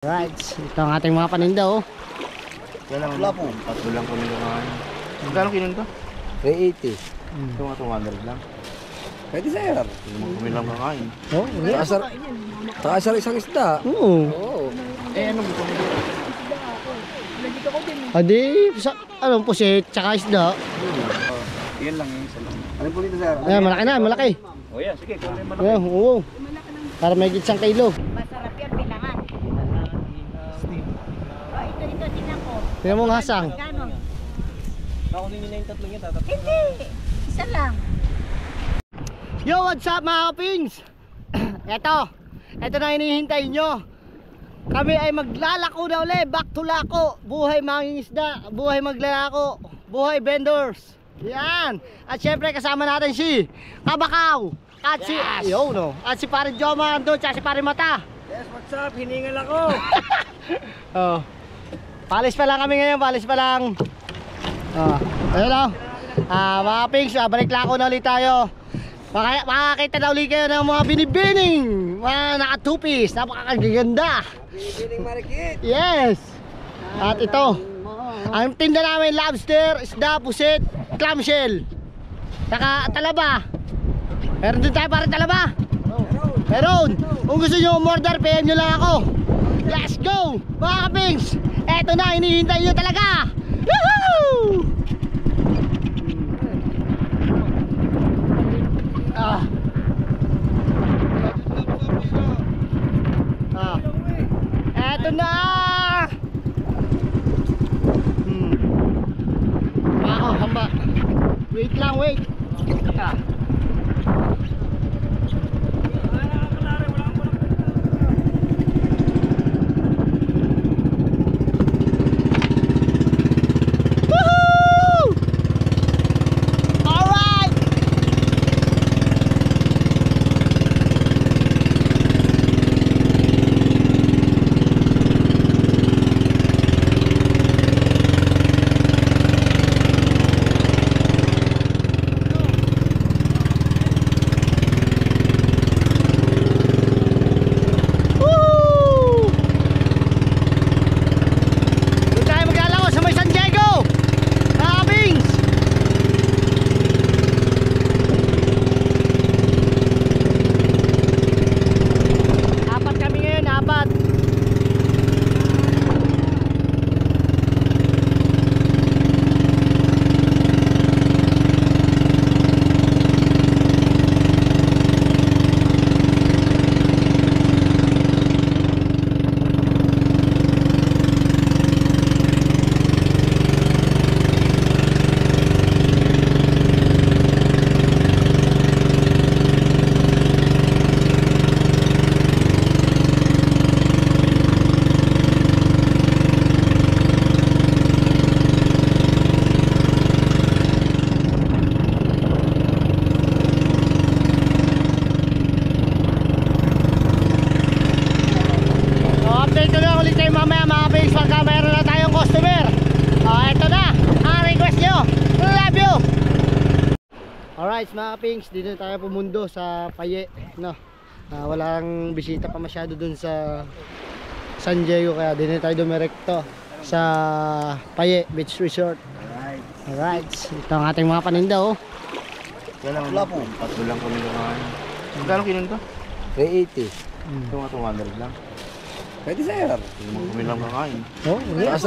Right, ito ang ating mga paninda oh. Wala po. Tatlo lang kami naman. Magkano kinon to? 380. Ito nga 200 lang. Pwede sir. Hindi kami lang kakain. Oh, yes. Takasar isang isda. Oo. Oo. Eh ano gusto mo? Adi, anong pusit, tsaka isda. Yan lang yung isa lang. Ano po dito sir? Ayan, malaki na, malaki. O yan, sige. Kung may malaki. Ayan, oo. Para may gitsang kilo. Masarap yan, bilangan. Oh, ito, tingnan ko. Tingnan mo ang hasang. Gano? Nakunin nyo na yung tatlong yan. Tatatlo. Hindi, isa lang. Yo, what's up mga kapings? Ito na hinihintay nyo. Kami ay maglalako na ulit. Back to lako. Buhay mangingisda, buhay maglalako, buhay vendors. Yan. At syempre kasama natin si Kabakaw. At si, yo, no. At si Pare Joma ando, at si Pare Mata. Yes, what's up? Hiningal ako. Oh. Palis pa lang kami ngayon, palis pa lang. Ayun o. Mga kapings, balik lako na ulit tayo. Makakita na ulit kayo ng mga binibining, mga naka-two-piece, napakagaganda. Binibining marikit. Yes. At ito, ang tinda namin lobster, isda, pusit, clamshell, saka talaba. Meron din tayo para talaba. Meron. Kung gusto nyo umorder, PM nyo lang ako. Let's go mga kapings. Eto na, hinihintay nyo talaga. Woohoo! Eto na. Wow, hamba. Wait lang, wait. Alright mga kapings, dito tayo pumundo sa Paye, no? Walang bisita pa masyado dun sa San Diego, kaya dito tayo dumirekto sa Paye Beach Resort. Alright, ito ang ating mga paninda oh. Wala po. Tatlo lang kami naman. Magkano kinon to? 380. Ito nga 200 lang. Pwede sir. Hindi kami lang kakain. Oh, yes.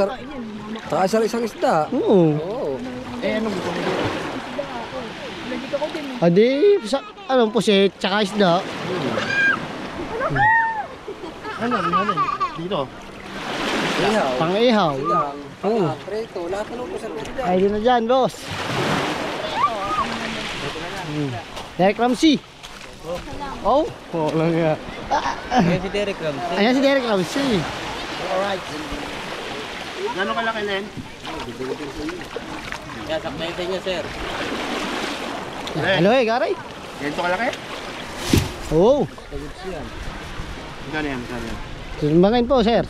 Takasar isang isda. Oo. Oo. Eh ano gusto mo? Adi, anong pusit, tsaka isda. Ano? Dito. Ihaw. Pang-ihaw. Oo. Preto. Lahat na po sir. Ay, di na dyan, boss. Derek Ramsey. Oh, lang nga. Ayan si Derek Ramsey. Ayan si Derek Ramsey. Alright. Gano'ng kalaki na yun? Kaya saknay sa inyo sir. Ano eh, garay? Ganito kalaki? Oo. Magkano yan? Magkano yan? Sumbangin po, sir.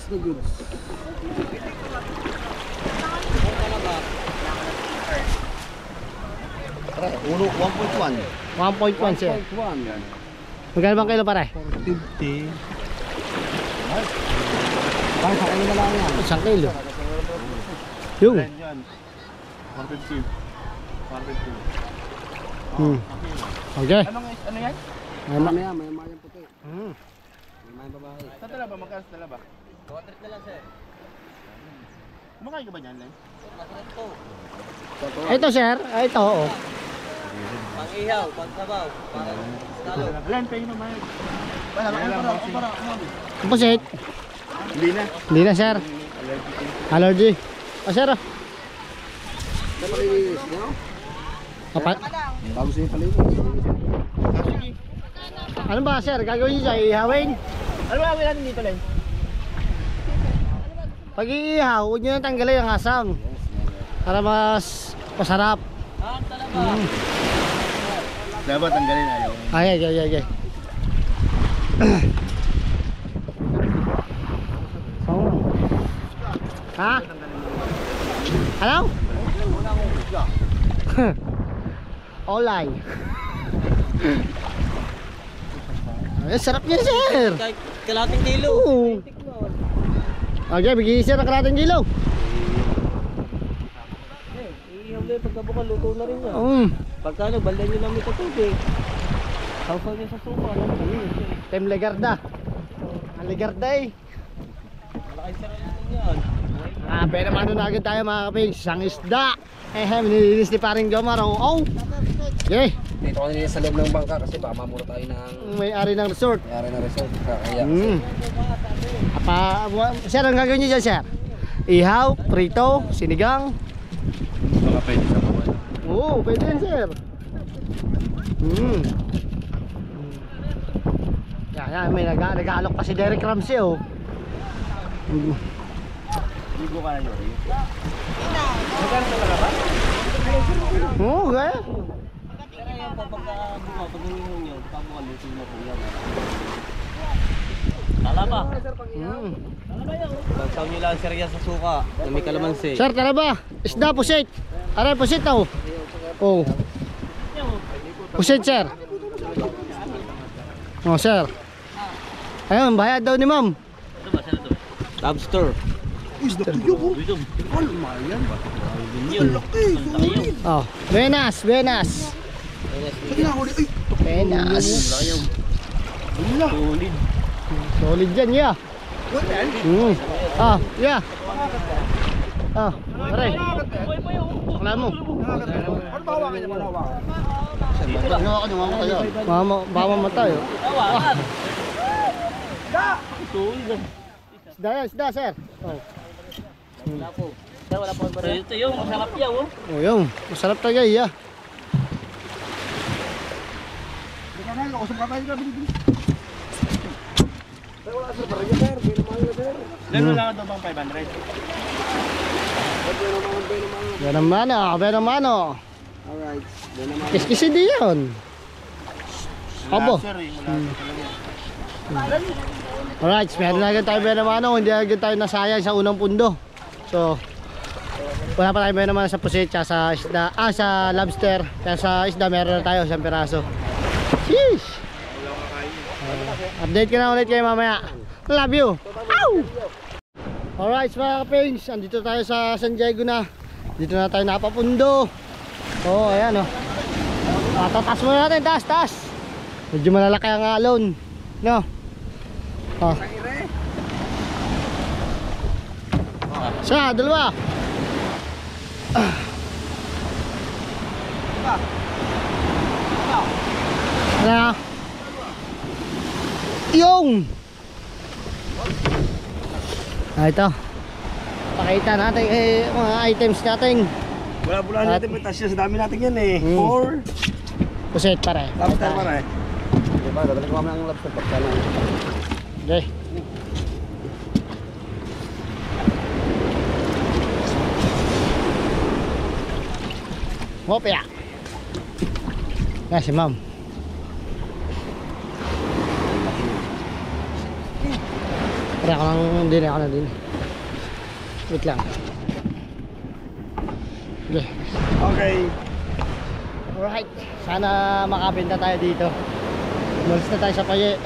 Uno, 1.1. 1.1, sir. 1.1. Magkano bang kilo pare? 50. Bakit sa kanila lang yan? 1 kilo. Yung. Yan. 150. 150. Hmm. Okay. Ano yan? Mamaya, may mayang puti. Hmm. May mayang babae. Sa talaba, magkano sa talaba? 200 na lang, sir. Kumakain ka ba niyan, Len? Masarap to. Ito sir, ito oo. Pang-ihaw, pang-sabaw, pang-talo. Len, pay naman. Wala lang, para. Pusit. Hindi na. Hindi na sir. Allergy. O sir. Ano malilinis nyo? Bago sa'yo palinis. Sige. Ano ba sir, gagawin niyo siya, ihawin? Ano ba gawin natin dito, Len? Pag iihaw, huwag nyo nang tanggalin ang asang. Para mas masarap. Dapat tanggalin ayaw. Ay. Ha? Ano? Olay. Ay, sarap niya sir. Kahit kalating kilo. Oo. Okay, bigyan sir ng kalating kilo. Iihaw na yung pagkabukan, luto na rin yan. Pagka ano, baldan nyo lang ito tubig. Sausaw nyo sa suka. Tem Legarda. Ang Legarda eh. Malaki sarap natin yan. Pero naman na agad tayo mga kapings. Isang isda. Nililinis ni paring Jomar. Oh. Okay. Dito ko nila sa loob ng bangka kasi baka mamura tayo ng May-ari ng resort. mayari na resort. Kaya Sir, ang gagawin niyo dyan, sir? Ihaw, prito, sinigang. Baka pwede sa bawal. Oo, pwede yan, sir. Yan, may nag-alok pa si Derek Ramsey, oh. Ligo ka na yun. Magkano sa talaba? Oo, kaya. Pero yan po, pagka pag-uwihan nyo, pagkabukan, luto na po yan. Talaba. Pagsaw nyo lang sirya sa suka na may kalamansi. Sir, tara ba? Isda, pusit. Aray, pusit, oh. Oh. Pusit, sir. Oh, sir. Ayun, bayad daw ni ma'am. Lobster. Oh, buenas. Buenas. Solid yan, yeah. Yeah. Aray. Akala mo. Baka mamatay. Isda, sir. Oh. Wala po. Sir, wala po. Ito yung masarap yan, oh. Oh, yung. Masarap talaga, yeah. Len, wala ka daw bang 500? Benamano. Alright. Kiskisi di yun. Abo. Sir, wala talaga. Alright, meron na agad tayo benamano. Hindi agad tayo nasayang sa unang pundo. So, wala pa tayo benamano sa pusit, sa isda, sa lobster. Kaya sa isda meron na tayo, 1 piraso. Sheesh! Update ka na ulit kayo mamaya. Love you! Ow! Alright mga kapings, andito tayo sa San Diego na. Dito na tayo napapundo. Oh, ayan oh. Tatas muna natin, taas. Medyo malalaki ang alon. No? Oh. Sa, dalawa. Ano? Yung! Ito. Pakita natin mga items natin. Wala natin may tasya sa dami natin yan eh. 4. Pusit pare. Lobster pare. Diba, dadali ko kami ng lobster pagka lang. Okay. Hop ya. Si ma'am. Pare ako na din. Wait lang. Okay. Okay. Alright. Sana makabenta tayo dito. Umalis na tayo sa paye.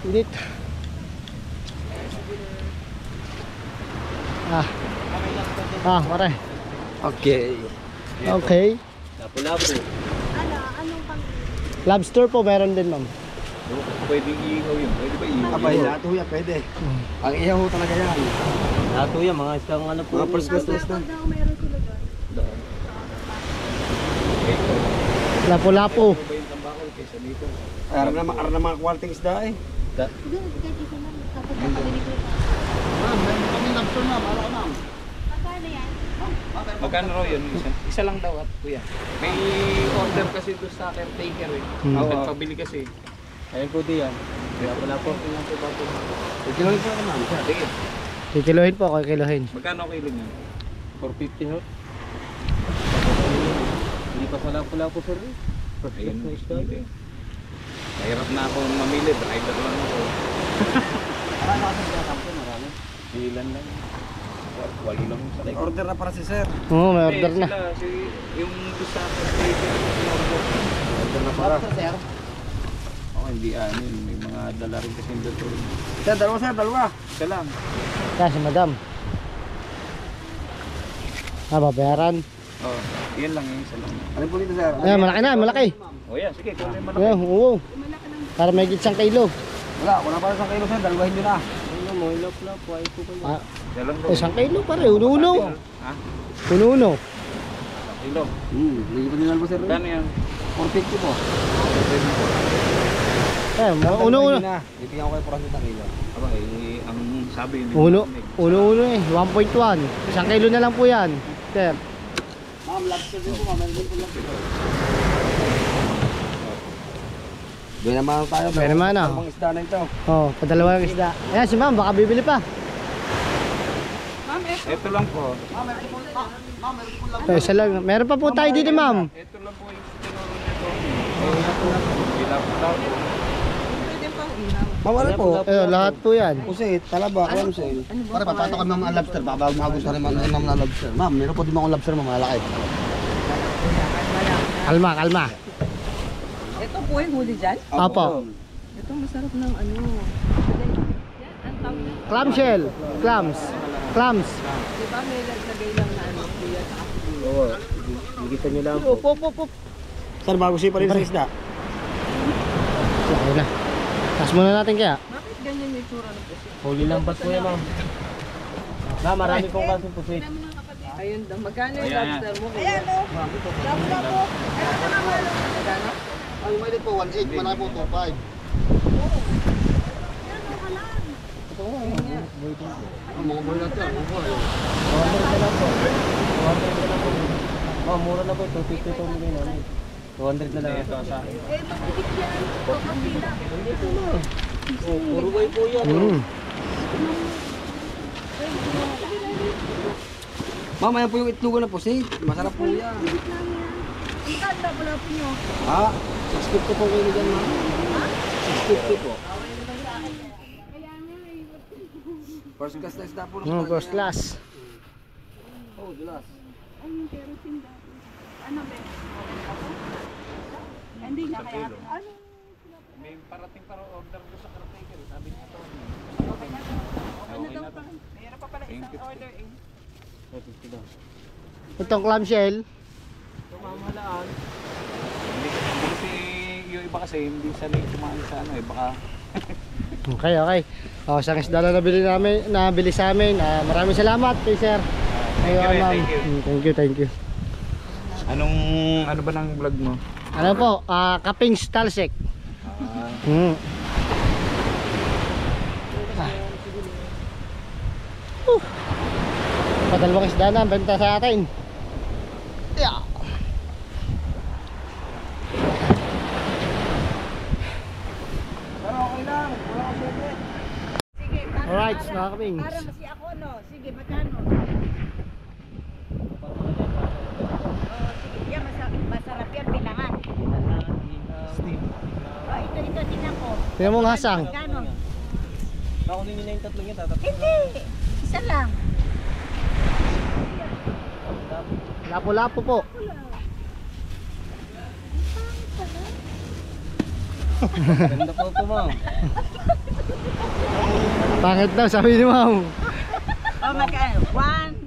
Init. Pare. Okay. Okay. Lapu-lapu. Anong pang... Lobster po meron din, ma'am. Pwede iihaw yun. Pwede ba iihaw? Abay, lahat ho yan, pwede. Ang iyaw ho talaga yan. Lato yan, mga isang ano po. Mga first class na. Lapu-lapu. Aram na mga quality isda eh. Magkano raw yun? Isa lang daw at kuya. May order kasi doon sa caretaker eh. Nagpabili kasi. Ayun po diyan. Lapu-lapu. Ikilohin po naman. Sige. Kikiluhin po, kikiluhin. Magkano kilo niya? 450 ho. Hindi pa sa lapu-lapu sir. Ayun. Mahirap na ako mamili. Driver lang ako. Marami kasi nagkakampo, marami. Ilan lang. Walo lang sa like. Order na para si sir. Oo, may order na. Yung doon sa caretaker. Order na para. Sir. Oo, hindi anin. May mga dala rin kasi doon. Sir, dalawa sir, dalawa. Isa lang. Kasi madam. Babayaran. Oo. Yan lang yung isa lang. Ano po dito sir? Ayan, malaki na, malaki. O yan, sige. Kung may malaki. Ayan, oo. Para may gitsang kilo. Wala pa sa kilo sir, dalawahin nyo na. Ayun mo, lapu-lapu. Ayun po kayo. Isa lang daw. Isang kilo pare, uno-uno. Ha? Uno-uno. Kilo. Hindi pa nila po sir. Kano yan? 450 po. Ayan, uno-uno. Bibigyan ko kayo 400 na kilo. Aba, eh, ang sabi ni Uno-uno eh, 1.1. Isang kilo na lang po yan. Sir. Ma'am, lobster din po ma'am. Meron din po lobster. Doon naman tayo. Doon naman, ah. Ang isda na ito. Oh, padalawang isda. Ayan si ma'am, baka bibili pa. Ito lang po. Isa lang. Meron pa po tayo dito ma'am. Ito lang po yung tinuro nito. Mawala po. Lahat po yan. Pusit, talaba, ramsel. Pare, papatok kami mga lobster. Baka bago magustuhan naman ng mga lobster. Ma'am, meron po din mga lobster mamalaki. Kalma, kalma. Ito po yung huli dyan. Opo. Ito masarap ng ano. Ang tawag na. Clamshell. Clams. Clams. Diba may naglagay lang na ano. Kuya sa Oo. Nakikita nyo lang po. Sir, bago siya pa rin sa isda. Laki na. Tas muna natin kaya. Bakit ganyan yung itsura ng pusit? Huli lang ba't po yan ma'am? Marami pong kasong pusit. Ayun daw. Magkano yung Ayan. lobster mo? Ayan o. Lapu-lapu. Magkano? Ang may po 1.8, malaki po 2.5. Ang mga boy natin, ang buhay. 200 na lang po. 200 na lang po. Ma'am, mura na po. 250 po muli namin. 200 na lang ito sa akin. Eh, mabitik yan. Kapila. Hindi po ma'am. Puro kayo po yan. Ma'am, ayan po yung itlogan na pusit. Masarap po yan. Ikan na pala po nyo. Ha? 650 po kayo dyan, ma'am. 650 po. First class na isda po. First class. Oh, dulas. Ano ba? Hindi na kaya. Ano? May parating para order ko sa caretaker. Sabi niya to. Okay na to. Mayroon pa pala isang order eh. Itong clamshell. Tumamahalaan. Hindi kasi yung iba kasi hindi sanay kumain sa ano eh. Baka Okay, okay. Oh, isang isda na nabili sa amin. Maraming salamat kay sir. Thank you, Ayun, ma'am. thank you. Thank you. ano ba ng vlog mo? Ano po? Kaping Stalsek. Padalawang isda na benta sa atin. Yeah. Sige, Alright, mga kapings. para masi ako no. Sige, magkano? Sige, yan masarap yan bilangan. Ito tinan ko. Tingnan mo ang hasang. Magkano? Nakunin nyo na yung tatlong yan. Tatatlo. Hindi. Isa lang. Lapu-lapu po. Ganda po ma'am. Pangit daw, sabi ni ma'am. Oh, magkano? 1.4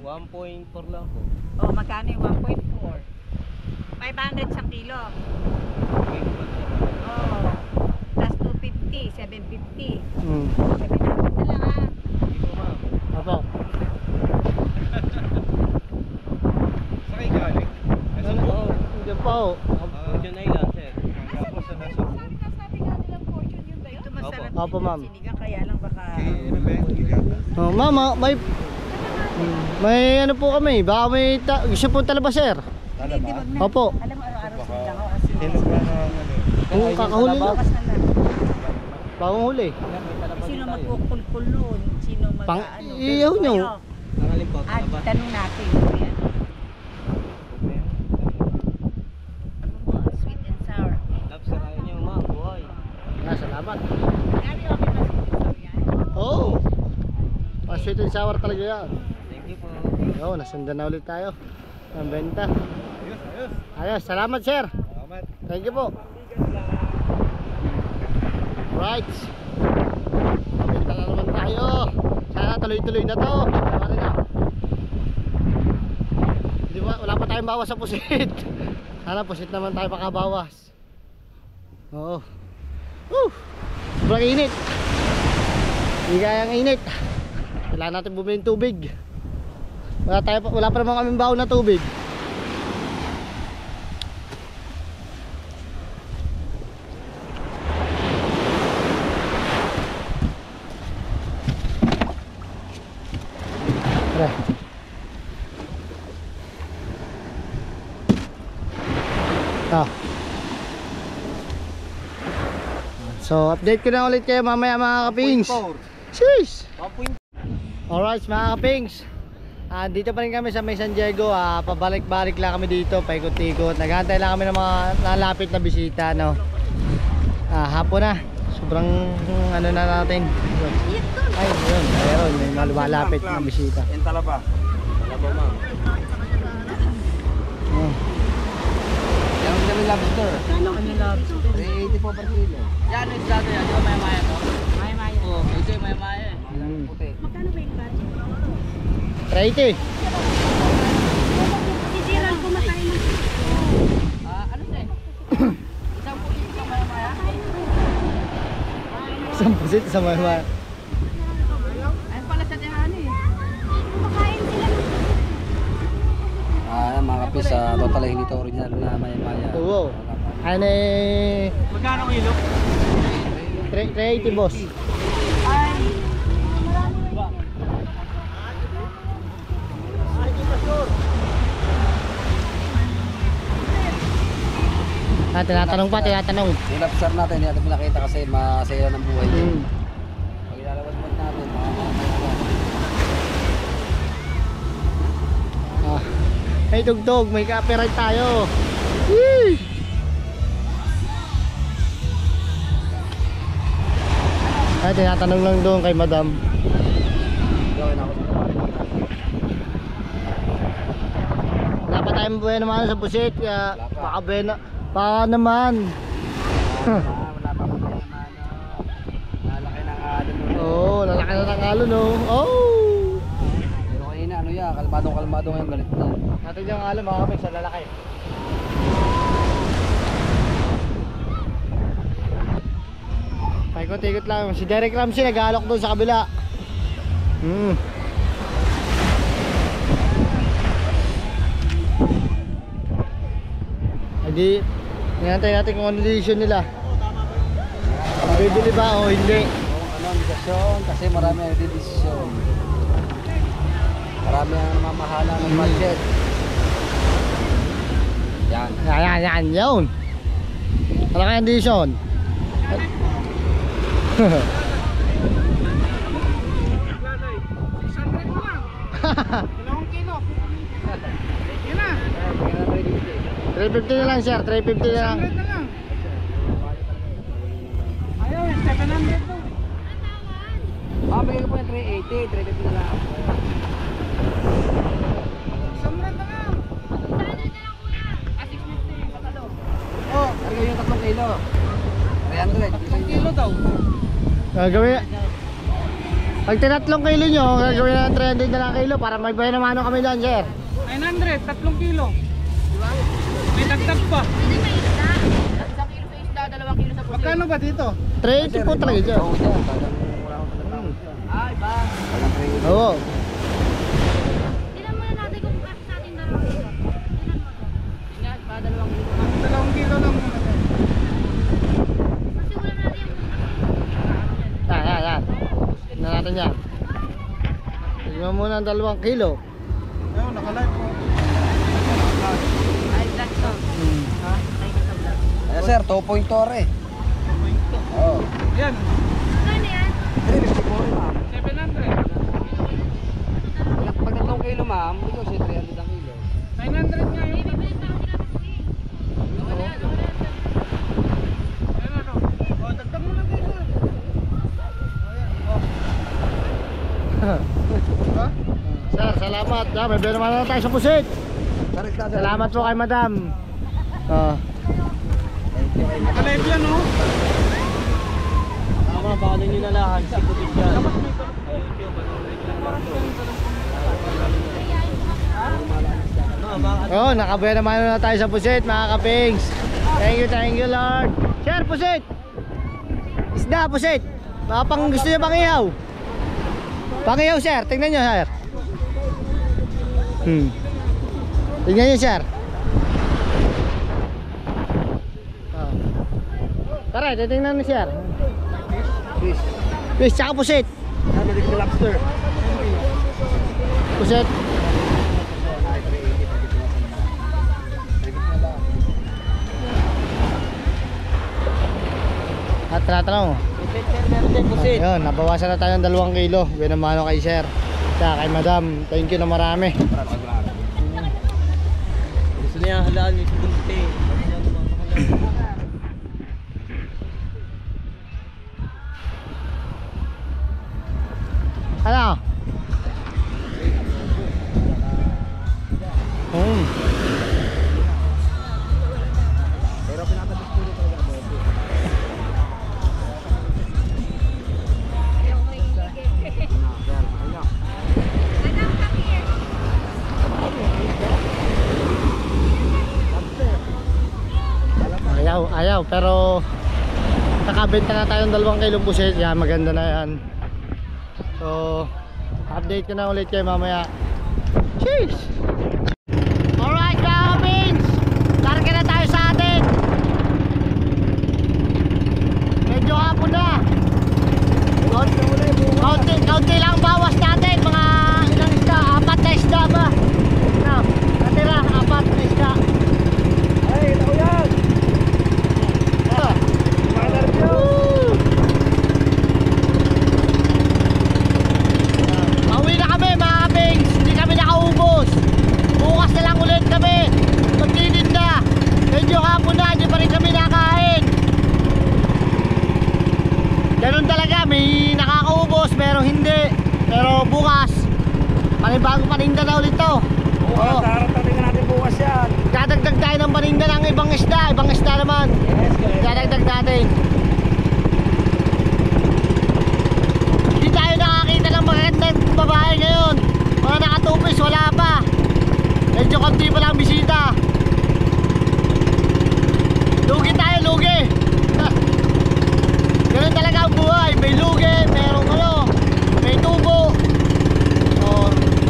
lang po. Oh, magkano yung 1.4? 500 sa kilo. Oh. Plus 250, 750. 700 na lang ha. Opo. Sakay galing. Hindi po. Fortune Island, sir. Ito masarap Opo, din ma'am. ang sinigang, kaya lang baka... Oh, mama, may ano po kami. Baka may gusto po talaba, sir. Hindi, wag na. Opo. Alam mo, araw-araw sinigang ako kasi... Oo, kakahuli lang. Bakas na lang. Bagong huli. Sino magkukulkul nun? Sino Pang- mag-ano? iyaw nyo. Nangalim po, At talaba. tanong natin. Ayan. Sweet and sour. Lobster ayaw niyo, ma'am. Buhay. Salamat. Gary, okay ba sweet and sour yan? Oo. Sweet and sour talaga yan. Thank you po. Oo, nasundan na ulit tayo. Ang benta. Ayos, salamat, sir. Thank you po. Right. Mabenta na naman tayo. Sana tuloy-tuloy na to. Pare na. Di ba, wala pa tayong bawas sa pusit. Sana pusit naman tayo makabawas. Oo. Sobrang init. Hindi kayang init. Kailangan natin bumili ng tubig. Wala pa naman kaming baon na tubig. So update ko na ulit kayo mamaya mga kapings. Sheesh. Alright mga kapings, dito pa rin kami sa May San Diego. Pabalik-balik lang kami dito, paikot-ikot. Naghahantay lang kami ng mga lalapit na bisita, no? Hapon na. Sobrang ano na natin. Ay, yun. Ayun, may malumalapit na bisita. Yung talaba. Talaba, ma'am. Yan ang kami lobster. Ano lobster? 380 po per kilo. Yan, yung dati yan. Di ba maya-maya to? Maya-maya. Oo, ito yung maya-maya eh. Puti. Magkano ba yung budget? 380. Si Gerald kumakain ng... Ano siya eh? Isang po isang maya-maya? Isang pusit, isang maya. Ayun pala sa Tehani eh. Kumakain sila ng... Mga kapis, total hindi to original na maya-maya. Oo. Ano eh... Magkano kilo? 380 boss. Ay, Tinatanong pa, tinatanong. Yung lobster natin, hindi natin pinakita kasi masaya ng buhay niya. Pag ilalawad natin, May dugdog, may copyright tayo. Yee! Tinatanong lang doon kay madam. gawin ako. Wala pa tayong buhay naman sa pusit, kaya baka buhay baka naman. Wala pa kami naman. Lalaki ng alon. Oo, lalaki na ng alon, no? Oh! Pero kanina, ano yan, kalmadong ngayon, galit na. Natin yung alon, mga kapit, sa lalaki. Paikot-ikot lang. Si Derek Ramsey nag-aalok doon sa kabila. Hindi, hinantay natin kung ano decision nila. Bibili ba o hindi? Ano ang desisyon? Kasi marami ang desisyon. Marami ang mamahala ng budget. Yan. Yan, yun. Ano kaya ang decision? Dalawang kilo. Yan na. 350 na lang sir, 350 na lang. 100 na lang. Ayaw, 700 to. Bigay ko po yung 380, 350 na lang. 100 na lang. Oh, ano yung 3 kilo? 300. 3 kilo daw. Gagawin. Pag 3 kilo nyo, gagawin na ng 300 na lang kilo para may bayan naman kami doon, sir. 900, 3 kilo. May dagdag pa. Hindi may isda. 1 kilo sa isda, 2 kilo sa pusit. Magkano ba dito? 380 po talaga, sir. Ay, ba? Oo. Tingnan muna natin kung bakit sa ating 2 kilo. Tingnan mo to. Tingnan, ba 2 kilo. 2 kilo lang muna. Kasi wala natin yung Yan. Tignan natin yan. Tignan mo muna ang 2 kilo. Ayun, naka-live po. ay black to. Ha? Ay, ito black. Ayan sir, 2.2 re. Oo. Yan, Ano yan? 700. Pag 3 kilo ma'am, ito siya 300 ang kilo. 900 nga yun. Bibili pa ako sila pusit. Ayun ano. O, dagdag mo lang kayo. Sir, salamat. Yan, may bayan naman na tayo sa pusit. Salamat po kay madam. Naka-live yan, oh. Tama, paano nyo nalahan? Sikutin yan. Oh, nakabayan naman na tayo sa pusit, mga kapings. Thank you Lord. Sir, pusit. Isda, pusit. Baka pang gusto niyo pang ihaw. Pang ihaw, sir. Tingnan niyo, sir. Tingnan niyo, sir. Tara, titingnan niyo, sir. Fish, tsaka pusit. Lobster. Pusit. At tinatanong. Ayun, nabawasan na tayo ng 2 kilo. Binamano kay sir. Kaya kay madam. Thank you na marami. Gusto niya halaan yung bunte. Ano? Ayaw, pero nakabenta na tayong 2 kilong pusit. Yan, maganda na yan. So, update ko na ulit kayo mamaya. Cheers! Alright, kapins! Larga na tayo sa atin. Medyo hapon na. Kaunti lang bawas natin. Mga ilang isda? 4 na isda ba? No, natira, 4 na isda. Ay, ito ko yan! Pauwi na kami, mga kapings. Hindi kami nakaubos. Bukas na lang ulit kami magtitinda. Medyo hapon na, hindi pa rin kami nakain. Ganun talaga, may nakakaubos, pero hindi. Pero bukas panibagong paninda na ulit to. Oo. Darating natin bukas yan. Dadagdag tayo ng paninda ng ibang isda naman. Dadagdag natin. Hindi tayo nakakita ng magandang babae ngayon. Mga nakatupis, wala pa. Medyo konti pa lang bisita. Lugi tayo, lugi. Ganun talaga ang buhay. May lugi, merong may tubo.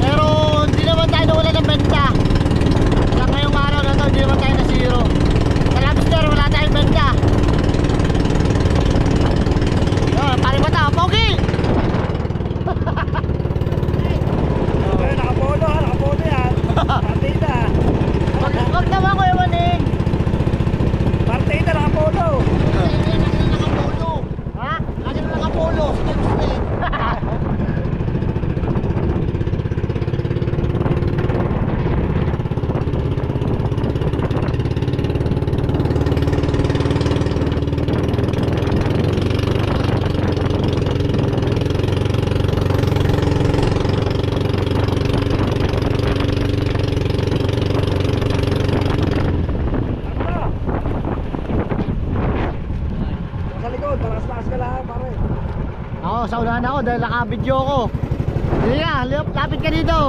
Pero hindi naman tayo nawala ng benta. Kaya ngayong araw na to, hindi naman tayo na zero. Sa lobster, wala tayong benta. Pari ba tao? Pogi! Nakapolo yan. Partida. Wag naman ko yung maning. Partida, nakapolo. Ha? Lagi na nakapolo. Sige, gusto eh. kinakabahan ako dahil naka-video ko. Hindi ka, lapit ka dito.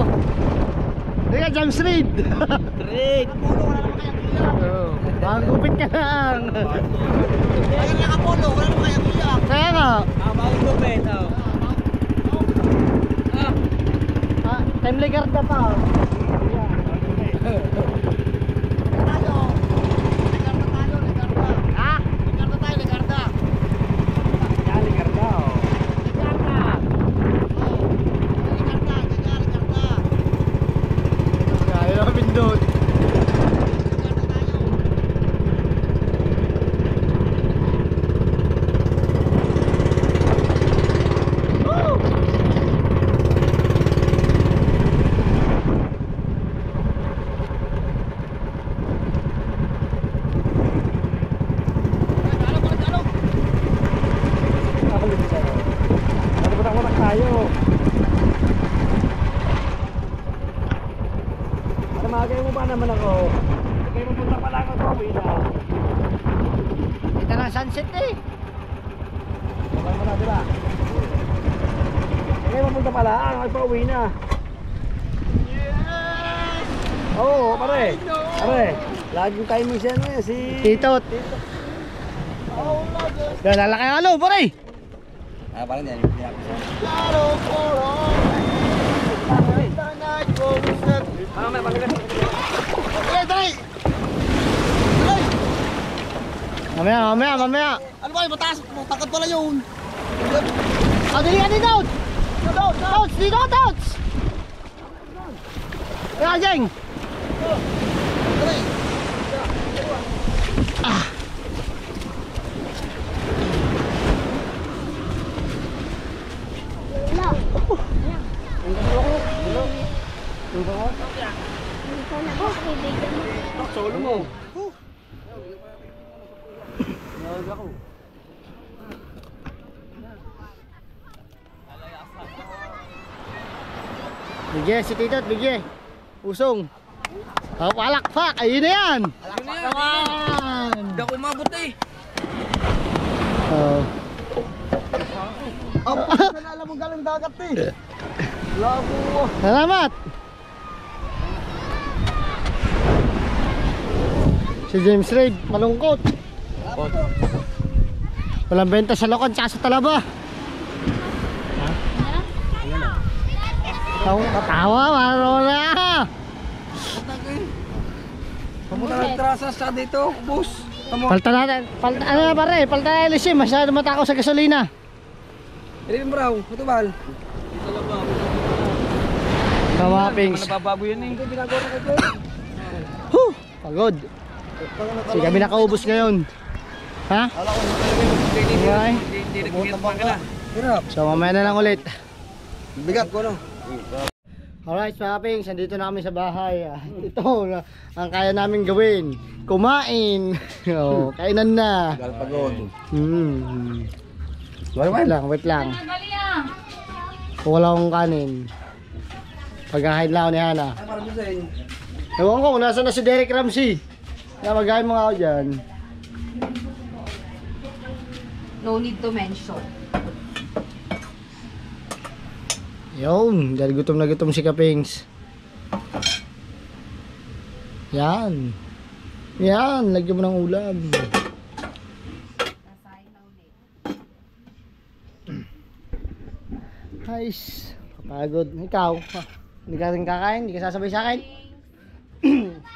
Hindi ka, James Reid. Reid! Bang gupit ka lang. Ayun nakapulo, wala naman kaya biyak. Kaya nga. Bagong gupit, oh. Timely guard na pa. Magay mo ba naman ako? Kaya mapunta pa lang ako, Wina. Ito na sunset eh. Sabay mo na, diba? Kaya mapunta pa lang, ay pa-uwi na. Oo, pare. Pare, laging tayo mo siya na si... Titot. Yan, lalaki ang ano, pare. Parang yan. Mamaya. Ano ba, mataas, takad pala yun. Dali ka dito! Touch! Dito! Touch! Kaya, Jeng! Solo mo. Bigye, si Titot, bigye. Usong. Palakpak, ayun na yan. Palakpak naman. Hindi ako umabot eh. Alam mo galing dagat eh. Labo. Salamat. Si James Reid, malungkot. Walang benta sa Lokon tsaka sa Talaba. Katawa, marona. Pamunta ng trasas sa dito, bus. Palta natin, ano na pare, palta na LC, masyado matakaw sa gasolina. Ilin mo raw, matubal. Kamapings. Nabababo yun eh. Pagod. Kasi kami nakaubos ngayon. Ha? Okay. Hindi nagpapagod ka na. Hirap. So mamaya na lang ulit. Bigat ko no. Alright, Papings, nandito na kami sa bahay. Ito, ang kaya namin gawin. Kumain. Oh, kainan na. Galpagod. Wait lang. Kung wala akong kanin. Pagkahain lang ako ni Hana. Ay, parang gusto yun. Ewan ko kung nasa na si Derek Ramsey. Kaya magkain mo nga ako dyan. No need to mention. Yun, dahil gutom na gutom si Kapings. Yan. Yan, lagyan mo ng ulam. Nice. Kapagod. Ikaw, hindi ka rin kakain? Hindi ka sasabay sa akin?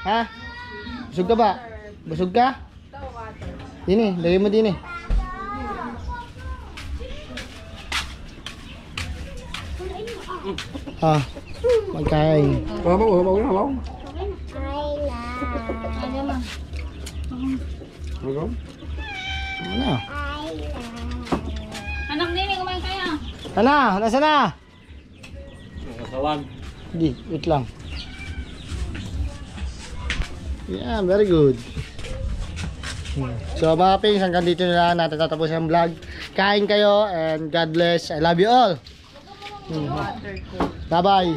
Ha? Busog ka ba? Busog ka? Dini, lagay mo dini. Ah, magkain. Habaw na, habaw. Ano? Anak din, kumain kaya. Ano? Nasaan na? Kasawan. Hindi, wait lang. Yeah, very good. So mga pings, hanggang dito na lang natin tatapos ang vlog. Kain kayo and God bless. I love you all. Bye bye.